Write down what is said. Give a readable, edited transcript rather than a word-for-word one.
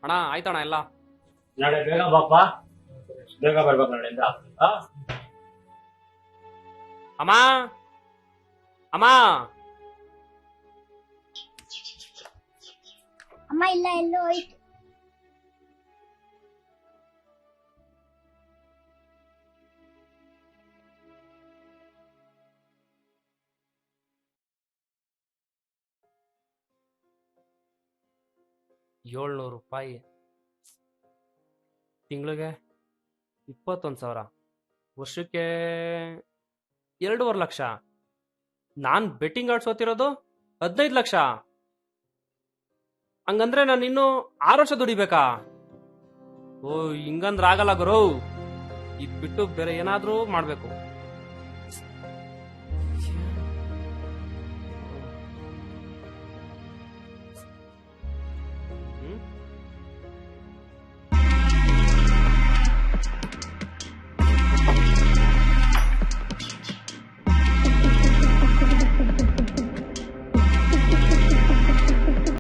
ಅಣ್ಣ ಆಯ್ತಣ್ಣ ಎಲ್ಲ. ನಾಳೆ ಬೇಗ ಬಾಪ, ಬೇಗ ಬರ್ಬೇಕು ನಾಳೆಯಿಂದ. ಅಮ್ಮ ಅಮ್ಮ ಅಮ್ಮ ಇಲ್ಲ, ಎಲ್ಲೋ ಹೋಯ್ತು. ₹700 ತಿಂಗಳಿಗೆ 21,000, ವರ್ಷಕ್ಕೆ 2.5 ಲಕ್ಷ. ನಾನ್ ಬೆಟ್ಟಿಂಗ್ ಆಡ್ಸೋತಿರೋದು 15 ಲಕ್ಷ. ಹಂಗಂದ್ರೆ ನಾನು ಇನ್ನು 6 ವರ್ಷ ದುಡಿಬೇಕಾ? ಓ ಹಿಂಗಂದ್ರ ಆಗಲ್ಲ ಗುರು. ಇದ್ ಬಿಟ್ಟು ಬೇರೆ ಏನಾದ್ರೂ ಮಾಡ್ಬೇಕು.